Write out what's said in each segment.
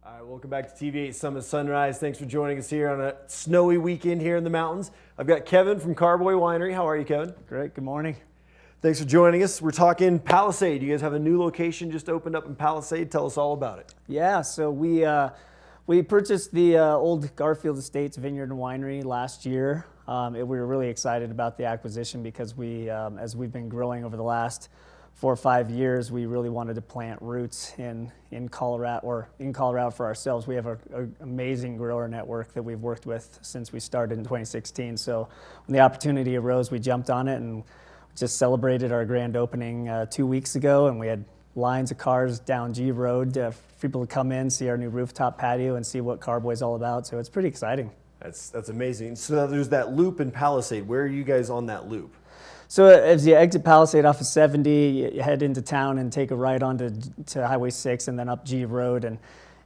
All right, welcome back to TV8 Summit Sunrise. Thanks for joining us here on a snowy weekend here in the mountains. I've got Kevin from Carboy Winery. How are you, Kevin? Great, good morning. Thanks for joining us. We're talking Palisade. You guys have a new location just opened up in Palisade. Tell us all about it. Yeah, so we purchased the old Garfield Estates Vineyard and Winery last year. We were really excited about the acquisition because as we've been growing over the last 4 or 5 years, we really wanted to plant roots in Colorado for ourselves. We have an amazing grower network that we've worked with since we started in 2016. So when the opportunity arose, we jumped on it and just celebrated our grand opening 2 weeks ago, and we had lines of cars down G Road for people to come in, see our new rooftop patio, and see what Carboy's all about. So it's pretty exciting. That's amazing. So now there's that loop in Palisade. Where are you guys on that loop? So as you exit Palisade off of 70, you head into town and take a right onto Highway 6 and then up G Road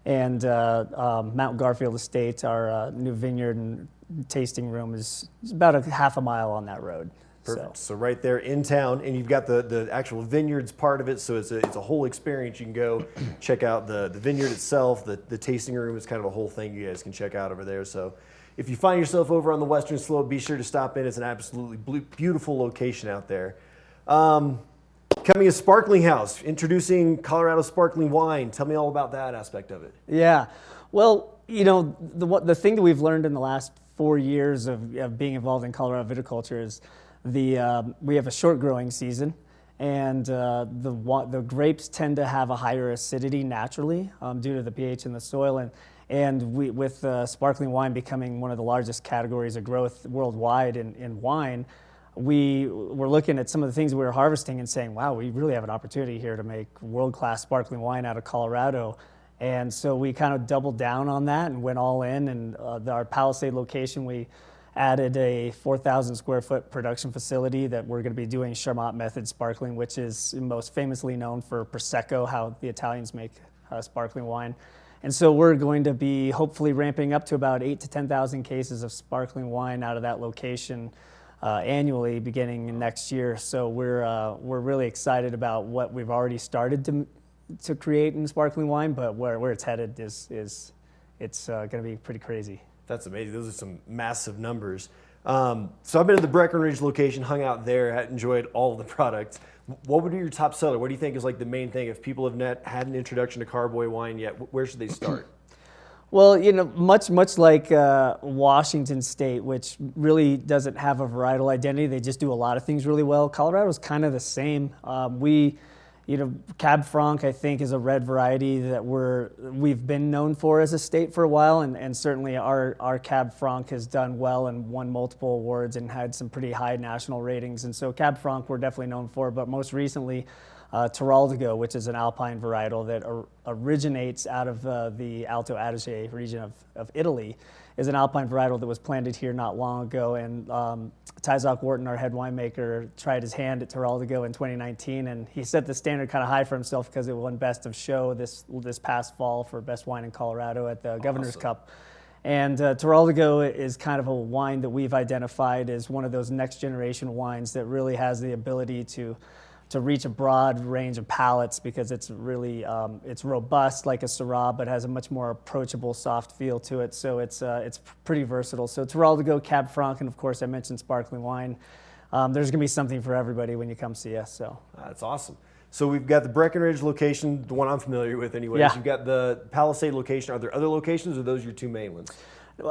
and Mount Garfield Estate, our new vineyard and tasting room, is about a half a mile on that road. Perfect. So right there in town, and you've got the actual vineyards part of it, so it's a whole experience. You can go check out the vineyard itself, the tasting room is kind of a whole thing you guys can check out over there. So if you find yourself over on the western slope, be sure to stop in. It's an absolutely beautiful location out there. Coming a sparkling house, introducing Colorado sparkling wine. Tell me all about that aspect of it. Yeah, well, you know, the thing that we've learned in the last 4 years of being involved in Colorado viticulture is we have a short growing season, and the grapes tend to have a higher acidity naturally due to the pH in the soil, and with sparkling wine becoming one of the largest categories of growth worldwide in wine, we were looking at some of the things we were harvesting and saying, wow, we really have an opportunity here to make world-class sparkling wine out of Colorado. And so we kind of doubled down on that and went all in, and our Palisade location, we added a 4,000 square foot production facility that we're going to be doing Charmat method sparkling, which is most famously known for Prosecco, how the Italians make sparkling wine. And so we're going to be hopefully ramping up to about 8,000 to 10,000 cases of sparkling wine out of that location annually beginning next year. So we're really excited about what we've already started to create in sparkling wine, but where it's headed is going to be pretty crazy. That's amazing. Those are some massive numbers. So I've been at the Breckenridge location, hung out there, enjoyed all of the products. What would be your top seller? What do you think is like the main thing? If people have not had an introduction to Carboy wine yet, where should they start? Well, you know, much like Washington State, which really doesn't have a varietal identity. They just do a lot of things really well. Colorado's kind of the same. Cab Franc, I think, is a red variety that we've been known for as a state for a while, and certainly our Cab Franc has done well and won multiple awards and had some pretty high national ratings. And so Cab Franc we're definitely known for, but most recently Teroldego, which is an alpine varietal that originates out of the Alto Adige region of Italy, is an alpine varietal that was planted here not long ago. And Tyzock Wharton, our head winemaker, tried his hand at Teroldego in 2019, and he set the standard kind of high for himself because it won Best of Show this past fall for Best Wine in Colorado at the Governor's Cup. And Teroldego is kind of a wine that we've identified as one of those next generation wines that really has the ability to reach a broad range of palates because it's really it's robust like a Syrah, but has a much more approachable, soft feel to it. So it's pretty versatile. So Teroldego, Cab Franc, and of course I mentioned sparkling wine. There's going to be something for everybody when you come see us. So that's awesome. So we've got the Breckenridge location, the one I'm familiar with anyways. Yeah. You've got the Palisade location. Are there other locations, or are those your two main ones?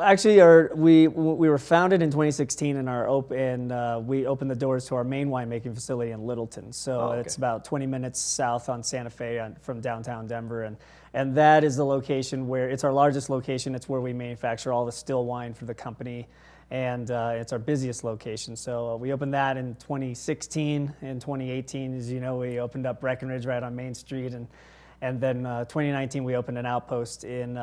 Actually, we were founded in 2016, and we opened the doors to our main winemaking facility in Littleton. So It's about 20 minutes south on Santa Fe from downtown Denver, and that is the location where it's our largest location. It's where we manufacture all the still wine for the company, and it's our busiest location. So we opened that in 2016. In 2018, as you know, we opened up Breckenridge right on Main Street, and then 2019, we opened an outpost in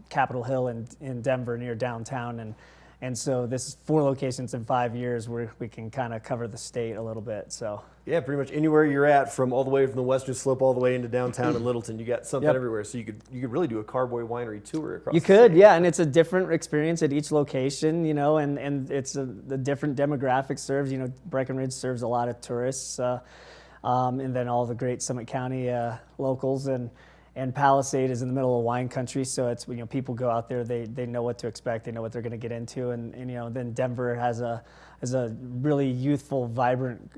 Capitol Hill in Denver near downtown. And so this is 4 locations in 5 years where we can kind of cover the state a little bit. So yeah, pretty much anywhere you're at, from all the way from the western slope all the way into downtown and Littleton, you got something everywhere. So you could really do a Carboy Winery tour across the state. Yeah, and it's a different experience at each location, you know, and it's the different demographic serves. You know, Breckenridge serves a lot of tourists. And then all the great Summit County locals, And Palisade is in the middle of wine country, so it's, you know, people go out there, they know what to expect, they know what they're going to get into, and you know, then Denver has a really youthful, vibrant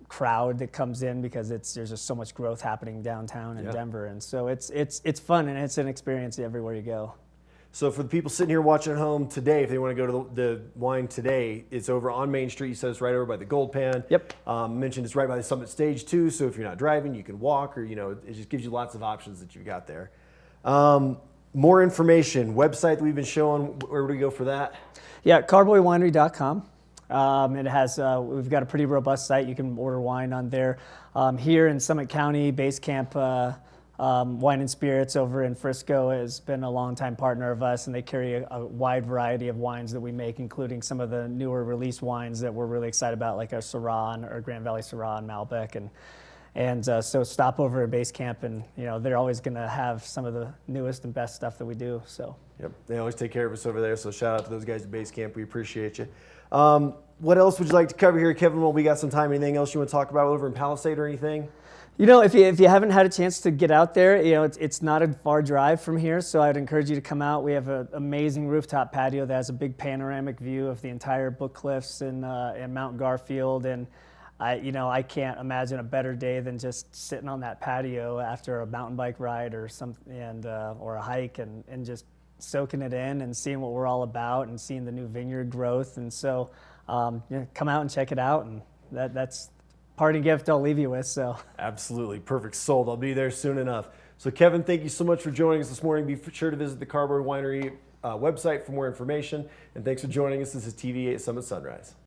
crowd that comes in because there's just so much growth happening downtown in Denver, and so it's fun and it's an experience everywhere you go. So for the people sitting here watching at home today, if they want to go to the wine today, it's over on Main Street. You said it's right over by the Gold Pan. Yep. Mentioned it's right by the Summit Stage too. So if you're not driving, you can walk, or, you know, it just gives you lots of options that you've got there. More information, website that we've been showing. Where do we go for that? Yeah, carboywinery.com. It has, we've got a pretty robust site. You can order wine on there. Here in Summit County, Base Camp Wine and Spirits over in Frisco has been a longtime partner of us, and they carry a wide variety of wines that we make, including some of the newer release wines that we're really excited about, like our Syrah, or Grand Valley Syrah and Malbec. And so stop over at Base Camp, and you know, they're always going to have some of the newest and best stuff that we do. So. Yep, they always take care of us over there. So shout out to those guys at Base Camp. We appreciate you. What else would you like to cover here, Kevin? Well, we got some time. Anything else you want to talk about over in Palisade or anything? You know, if you haven't had a chance to get out there, you know, it's not a far drive from here, so I'd encourage you to come out. We have an amazing rooftop patio that has a big panoramic view of the entire Book Cliffs and Mount Garfield, and I can't imagine a better day than just sitting on that patio after a mountain bike ride or or a hike, and just soaking it in and seeing what we're all about and seeing the new vineyard growth. And so, come out and check it out, and that's party gift I'll leave you with. So absolutely perfect, sold. I'll be there soon enough. So Kevin, thank you so much for joining us this morning. Be sure to visit the Carboy Winery website for more information, and thanks for joining us. This is TV8 Summit Sunrise.